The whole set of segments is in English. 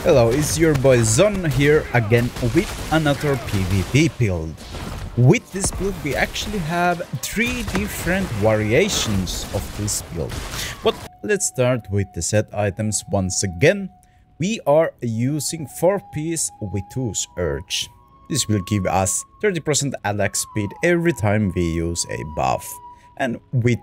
Hello, it's your boy Zon here again with another PvP build. With this build we actually have 3 different variations of this build. But let's start with the set items once again. We are using 4-piece Witu's Urge. This will give us 30% attack speed every time we use a buff. And with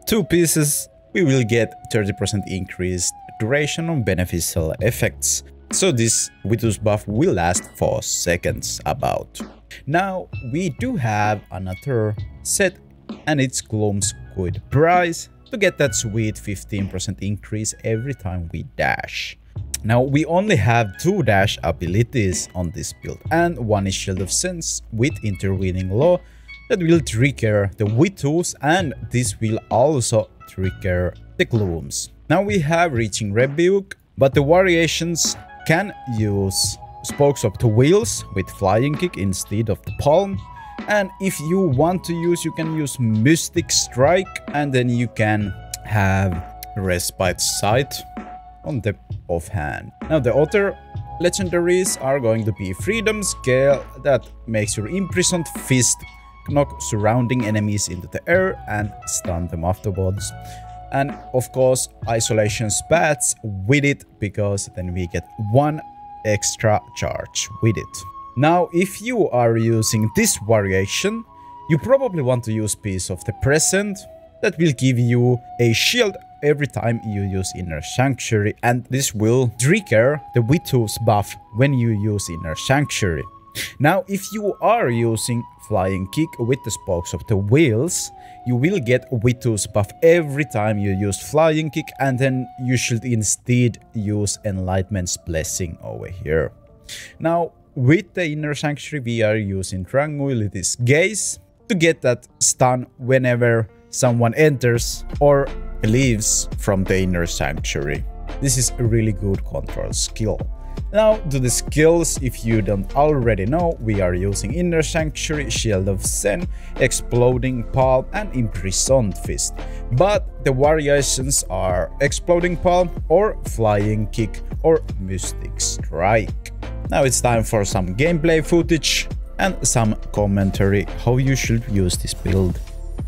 2 pieces we will get 30% increased duration on beneficial effects. So this Witu's buff will last 4 seconds about. Now we do have another set and it's Gloom's Squid Prize to get that sweet 15% increase every time we dash. Now we only have 2 dash abilities on this build and one is Shield of Sense with Intervening Law that will trigger the Witus, and this will also trigger the Glooms. Now we have Reaching Rebuke, but the variations can use Spokes of the Wheels with Flying Kick instead of the Palm. And if you want to use, you can use Mystic Strike, and then you can have Respite Sight on the offhand. Now the other legendaries are going to be Freedom Scale that makes your imprisoned fist knock surrounding enemies into the air and stun them afterwards. And of course Isolation Spats with it, because then we get 1 extra charge with it. Now if you are using this variation, you probably want to use Piece of the Present that will give you a shield every time you use Inner Sanctuary, and this will trigger the Witu's buff when you use Inner Sanctuary. Now if you are using Flying Kick with the Spokes of the Wheels, you will get Witu's buff every time you use Flying Kick, and then you should instead use Enlightenment's Blessing over here. Now with the Inner Sanctuary we are using Tranquility's Gaze to get that stun whenever someone enters or leaves from the Inner Sanctuary. This is a really good control skill. Now to the skills, if you don't already know, we are using Inner Sanctuary, Shield of Zen, Exploding Palm and Imprisoned Fist. But the variations are Exploding Palm or Flying Kick or Mystic Strike. Now it's time for some gameplay footage and some commentary how you should use this build.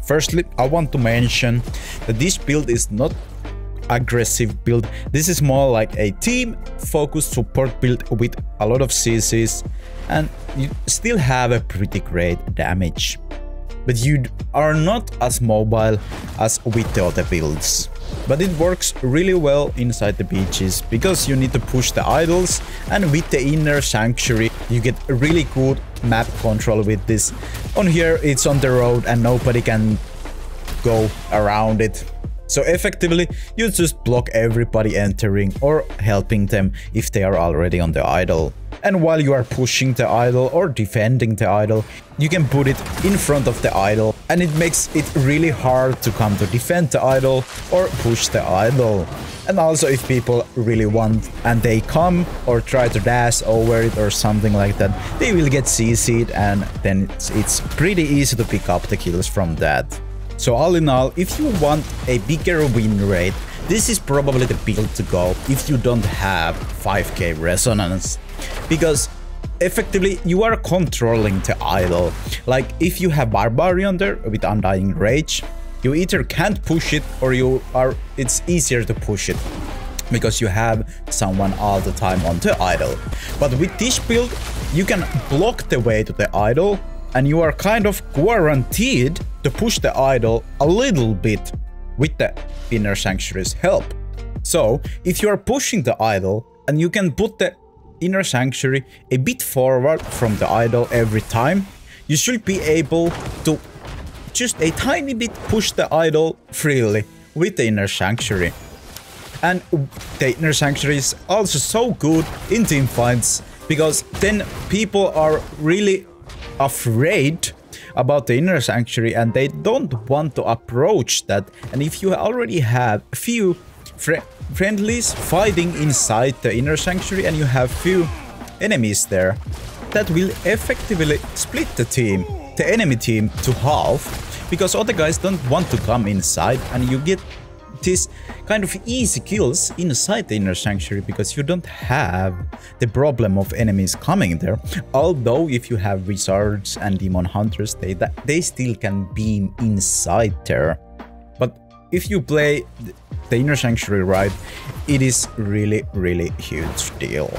Firstly, I want to mention that this build is not aggressive build. This is more like a team focused support build with a lot of CCs, and you still have a pretty great damage. But you are not as mobile as with the other builds. But it works really well inside the beaches because you need to push the idols, and with the Inner Sanctuary you get a really good map control with this. On here it's on the road and nobody can go around it. So effectively, you just block everybody entering or helping them if they are already on the idol. And while you are pushing the idol or defending the idol, you can put it in front of the idol, and it makes it really hard to come to defend the idol or push the idol. And also if people really want and they come or try to dash over it or something like that, they will get CC'd, and then it's pretty easy to pick up the kills from that. So all in all, if you want a bigger win rate, this is probably the build to go if you don't have 5k resonance. Because effectively you are controlling the idol. Like if you have Barbarian there with Undying Rage, you either can't push it or it's easier to push it because you have someone all the time on the idol. But with this build, you can block the way to the idol, and you are kind of guaranteed to push the idol a little bit with the Inner Sanctuary's help. So if you are pushing the idol and you can put the Inner Sanctuary a bit forward from the idol every time, you should be able to just a tiny bit push the idol freely with the Inner Sanctuary. And the Inner Sanctuary is also so good in teamfights because then people are really afraid about the Inner Sanctuary and they don't want to approach that. And if you already have a few friendlies fighting inside the Inner Sanctuary and you have few enemies there, that will effectively split the team, the enemy team, to half, because other guys don't want to come inside, and you get this kind of easy kills inside the inner sanctuary because you don't have the problem of enemies coming there. Although if you have wizards and demon hunters, they still can beam inside there. But if you play the inner sanctuary right, it is really huge deal.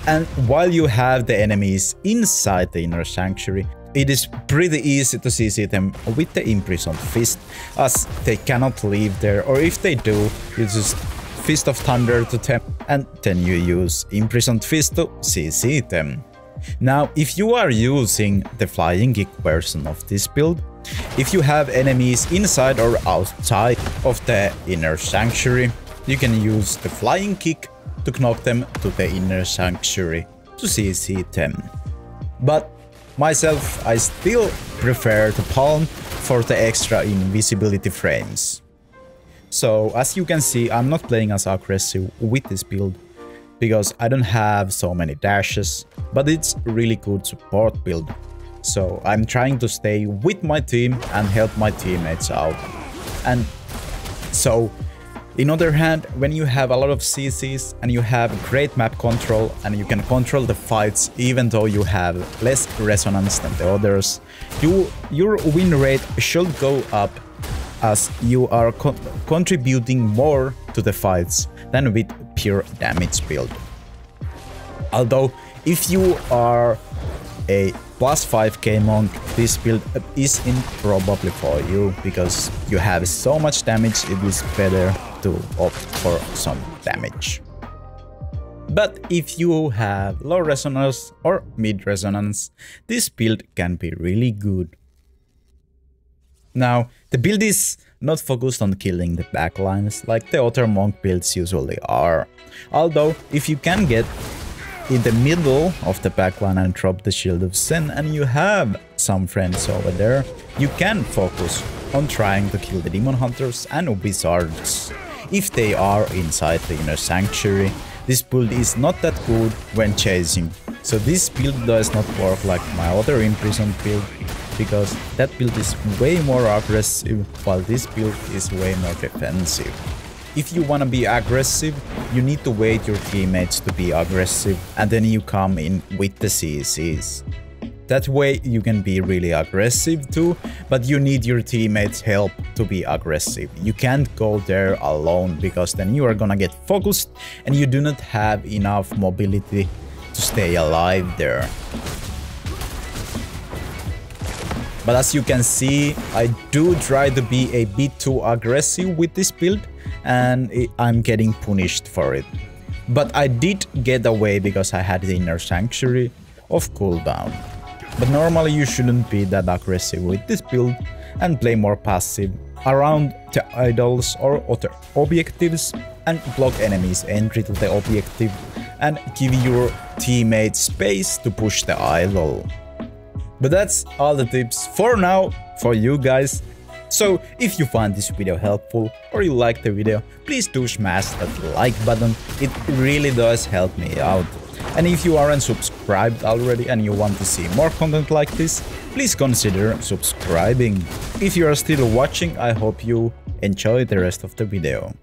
And while you have the enemies inside the inner sanctuary, it is pretty easy to CC them with the imprisoned fist, as they cannot leave there, or if they do, you just Fist of Thunder to them, and then you use imprisoned fist to CC them. Now, if you are using the flying kick version of this build, if you have enemies inside or outside of the inner sanctuary, you can use the flying kick to knock them to the inner sanctuary to CC them. But myself, I still prefer the palm for the extra invisibility frames. So as you can see, I'm not playing as aggressive with this build because I don't have so many dashes, but it's really good support build. So I'm trying to stay with my team and help my teammates out. And so, in other hand, when you have a lot of CCs and you have great map control and you can control the fights even though you have less resonance than the others, your win rate should go up as you are contributing more to the fights than with pure damage build. Although, if you are a plus 5k monk, this build is improbably for you because you have so much damage, it is better to opt for some damage. But if you have low resonance or mid resonance, this build can be really good. Now, the build is not focused on killing the backlines like the other monk builds usually are. Although, if you can get in the middle of the backline and drop the Shield of Sin and you have some friends over there, you can focus on trying to kill the demon hunters and wizards. If they are inside the inner sanctuary, this build is not that good when chasing. So this build does not work like my other imprisoned build, because that build is way more aggressive while this build is way more defensive. If you wanna be aggressive, you need to wait your teammates to be aggressive and then you come in with the CCs. That way you can be really aggressive too, but you need your teammates' help to be aggressive. You can't go there alone because then you are gonna get focused and you do not have enough mobility to stay alive there. But as you can see, I do try to be a bit too aggressive with this build and I'm getting punished for it. But I did get away because I had the inner sanctuary of cooldown. But normally you shouldn't be that aggressive with this build and play more passive around the idols or other objectives and block enemies' entry to the objective and give your teammates space to push the idol. But that's all the tips for now for you guys. So if you find this video helpful or you like the video, please do smash that like button, it really does help me out. And if you aren't subscribed already and you want to see more content like this, please consider subscribing. If you are still watching, I hope you enjoy the rest of the video.